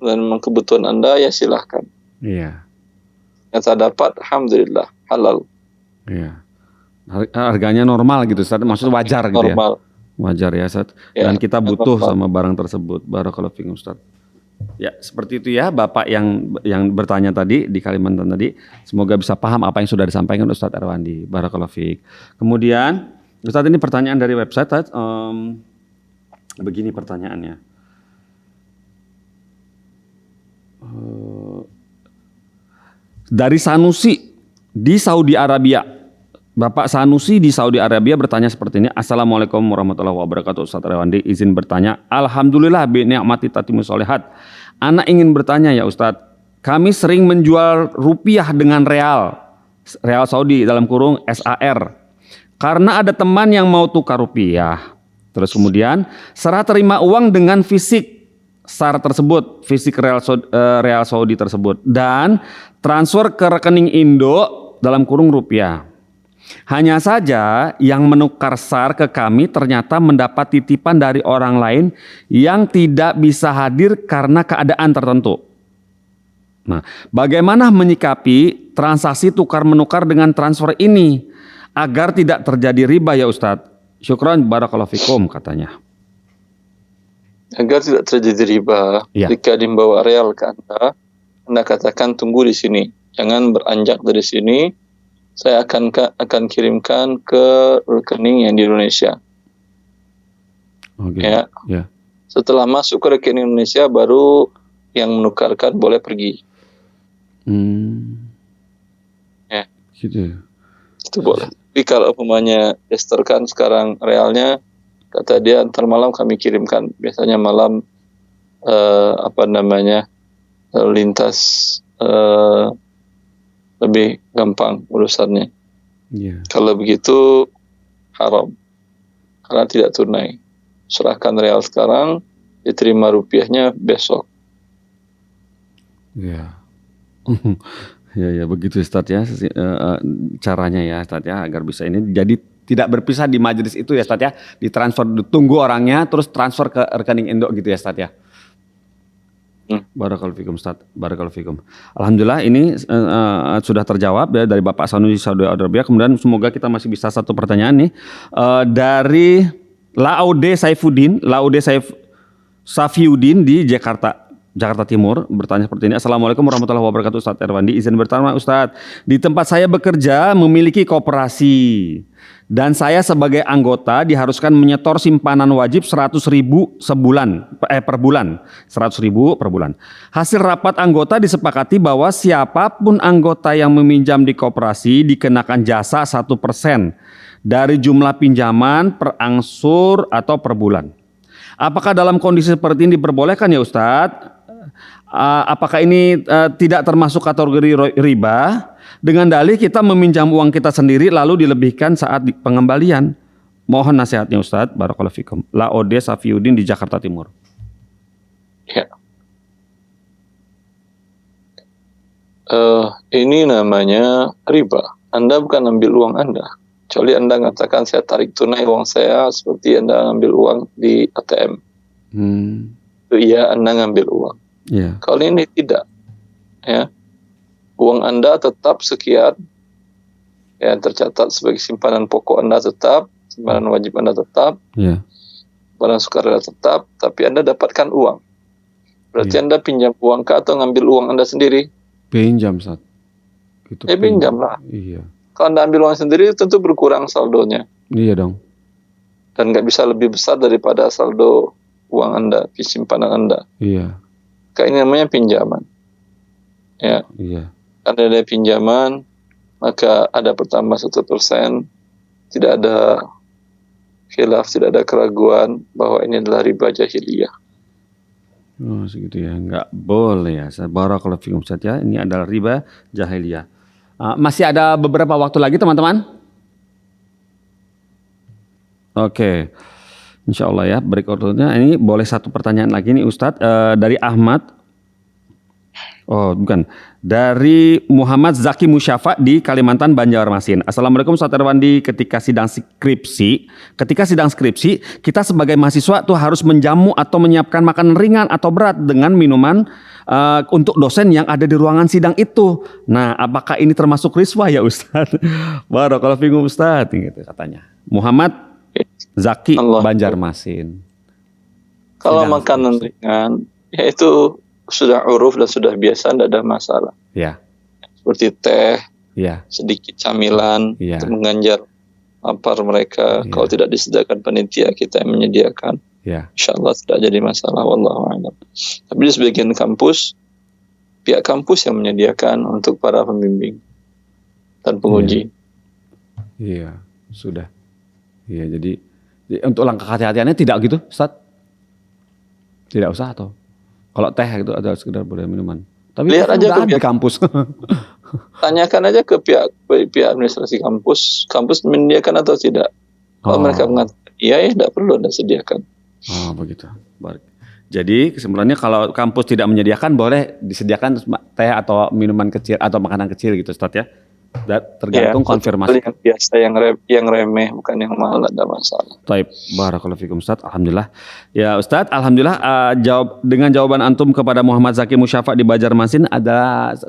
dan memang kebutuhan Anda, ya silahkan. Iya. Ternyata dapat, alhamdulillah, halal. Iya. Harganya normal gitu, Ustaz. Maksudnya wajar gitu normal. Ya. Wajar ya, Ustaz. Ya, dan kita butuh normal. sama barang tersebut. Barakallahu fiikum, Ustaz. Ya, seperti itu ya Bapak yang bertanya tadi di Kalimantan tadi. Semoga bisa paham apa yang sudah disampaikan Ustaz Erwandi. Barakallahu fiik. Kemudian Ustaz, ini pertanyaan dari website. Begini pertanyaannya. Dari Sanusi di Saudi Arabia. Bapak Sanusi di Saudi Arabia bertanya seperti ini. Assalamualaikum warahmatullahi wabarakatuh. Ustaz Erwandi izin bertanya. Alhamdulillah bi ni'mati tatimus sholihat. Ana ingin bertanya ya Ustaz. Kami sering menjual rupiah dengan real Saudi dalam kurung SAR. Karena ada teman yang mau tukar rupiah. Terus kemudian serah terima uang dengan fisik SAR tersebut, fisik real Saudi tersebut, dan transfer ke rekening Indo dalam kurung rupiah. Hanya saja yang menukar SAR ke kami ternyata mendapat titipan dari orang lain yang tidak bisa hadir karena keadaan tertentu. Nah, bagaimana menyikapi transaksi tukar-menukar dengan transfer ini agar tidak terjadi riba ya Ustadz? Syukran barakallahu fikum katanya. Agar tidak terjadi riba, jika dimbawa real ke Anda katakan tunggu di sini, jangan beranjak dari sini. Saya akan kirimkan ke rekening yang di Indonesia. Oke. Ya. Ya. Setelah masuk ke rekening Indonesia baru yang menukarkan boleh pergi. Ya. Gitu. Itu boleh. Tapi kalau umpamanya kan sekarang realnya kata dia antar malam kami kirimkan. Biasanya malam lintas lebih gampang urusannya. Iya. Kalau begitu haram karena tidak tunai. Serahkan real sekarang, diterima rupiahnya besok. Ya. Ya begitu Ustadz ya, caranya ya Ustadz ya, agar bisa ini jadi tidak berpisah di majelis itu ya Ustadz ya, ditransfer, tunggu orangnya terus transfer ke rekening Indo gitu ya Ustadz ya. Barakallahu fikum Ustadz, barakallahu fikum. Alhamdulillah ini sudah terjawab ya dari Bapak Sanusi Saudi Arabia. Kemudian semoga kita masih bisa satu pertanyaan nih dari Laude Safiuddin di Jakarta Timur bertanya seperti ini. Assalamualaikum warahmatullahi wabarakatuh Ustadz Erwandi. Izin bertanya Ustadz, di tempat saya bekerja memiliki koperasi dan saya sebagai anggota diharuskan menyetor simpanan wajib 100.000 per bulan. 100.000 per bulan. Hasil rapat anggota disepakati bahwa siapapun anggota yang meminjam di koperasi dikenakan jasa 1% dari jumlah pinjaman per angsur atau per bulan. Apakah dalam kondisi seperti ini diperbolehkan ya Ustadz? Apakah ini tidak termasuk kategori riba? Dengan dalih kita meminjam uang kita sendiri lalu dilebihkan saat pengembalian. Mohon nasihatnya Ustadz. Barakallahu fikum. Laude Safiuddin di Jakarta Timur. Ya. Ini namanya riba. Anda bukan ambil uang Anda. Kecuali Anda mengatakan saya tarik tunai uang saya seperti Anda ngambil uang di ATM. Itu iya Anda ngambil uang. Yeah. Kalau ini tidak, ya uang Anda tetap sekian, ya tercatat sebagai simpanan pokok Anda tetap, simpanan wajib Anda tetap, barang sukarela tetap, tapi Anda dapatkan uang. Berarti Anda pinjam uang atau ngambil uang Anda sendiri? Pinjam Ustaz. Gitu, pinjam lah. Iya. Kalau Anda ambil uang sendiri tentu berkurang saldonya. Iya dong. Dan nggak bisa lebih besar daripada saldo uang Anda, simpanan Anda. Iya. Kayak ini namanya pinjaman. Ya. Iya. Karena ada pinjaman, maka ada pertambah 1%. Tidak ada khilaf, tidak ada keraguan bahwa ini adalah riba jahiliyah. Oh segitu ya, nggak boleh ya. Barakallahu fikum Ustaz ya. Ini adalah riba jahiliyah. Masih ada beberapa waktu lagi teman-teman. Oke. Insya Allah ya. Berikutnya ini boleh satu pertanyaan lagi nih Ustadz dari Ahmad. Oh bukan. Dari Muhammad Zaki Musyafa di Kalimantan Banjarmasin. Assalamualaikum Ustadz Erwandi. Ketika sidang skripsi kita sebagai mahasiswa tuh harus menjamu atau menyiapkan makanan ringan atau berat dengan minuman untuk dosen yang ada di ruangan sidang itu. Nah, apakah ini termasuk riswah ya Ustadz? Barakallahu fikum Ustadz, gitu katanya. Muhammad Zaki Banjarmasin. Kalau makanan ringan, ya itu sudah uruf dan sudah biasa, tidak ada masalah. Ya. Seperti teh, sedikit camilan, untuk mengganjar lapar mereka. Kalau tidak disediakan panitia, kita yang menyediakan. Insya Allah tidak jadi masalah. Wallahu a'lam. Tapi di sebagian kampus, pihak kampus yang menyediakan untuk para pembimbing dan penguji. Iya, sudah. Iya, jadi untuk langkah hati-hatiannya tidak gitu, Ustaz? Tidak usah atau? Kalau teh itu ada sekedar boleh minuman. Tapi lihat aja ke di kampus. Tanyakan aja ke pihak administrasi kampus menyediakan atau tidak. Kalau mereka mengatakan iya ya tidak perlu Anda sediakan. Oh begitu. Baik. Jadi kesimpulannya kalau kampus tidak menyediakan boleh disediakan teh atau minuman kecil atau makanan kecil gitu Ustaz ya. Tergantung konfirmasi. Yang biasa yang remeh bukan yang mahal, ada masalah. Taib. Barakallahu fikum Ustaz. Alhamdulillah. Ya Ustaz, alhamdulillah dengan jawaban antum kepada Muhammad Zaki Musyafa di Banjarmasin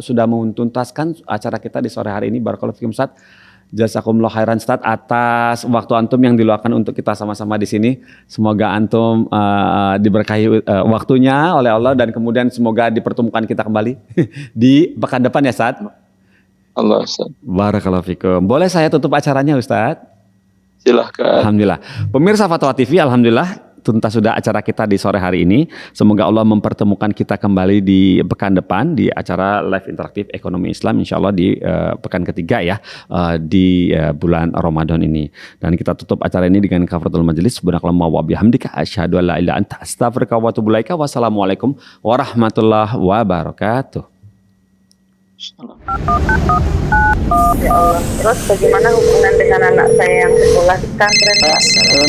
sudah menuntaskan acara kita di sore hari ini. Barakallahu fikum Ustaz. Jazakumullah khairan Ustaz atas waktu antum yang diluangkan untuk kita sama-sama di sini. Semoga antum diberkahi waktunya oleh Allah dan kemudian semoga dipertemukan kita kembali di pekan depan ya Ustaz. Allah Ustaz. Barakallahu fikum. Boleh saya tutup acaranya Ustaz? Silahkan. Alhamdulillah. Pemirsa Fatwa TV, alhamdulillah tuntas sudah acara kita di sore hari ini. Semoga Allah mempertemukan kita kembali di pekan depan di acara live interaktif ekonomi Islam, insya Allah di pekan ketiga ya, di bulan Ramadan ini. Dan kita tutup acara ini dengan kafaratul majelis. Subhanakallahumma wa bihamdika asyhadu an la ilaha illa anta astaghfiruka wa atubu ilaika. Wassalamualaikum warahmatullahi wabarakatuh. Ya Allah. Terus bagaimana hubungan dengan anak saya yang sekolah di pesantren?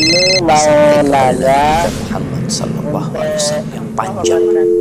Ini mau nanya Muhammad sallallahu alaihi wasallam yang panjang.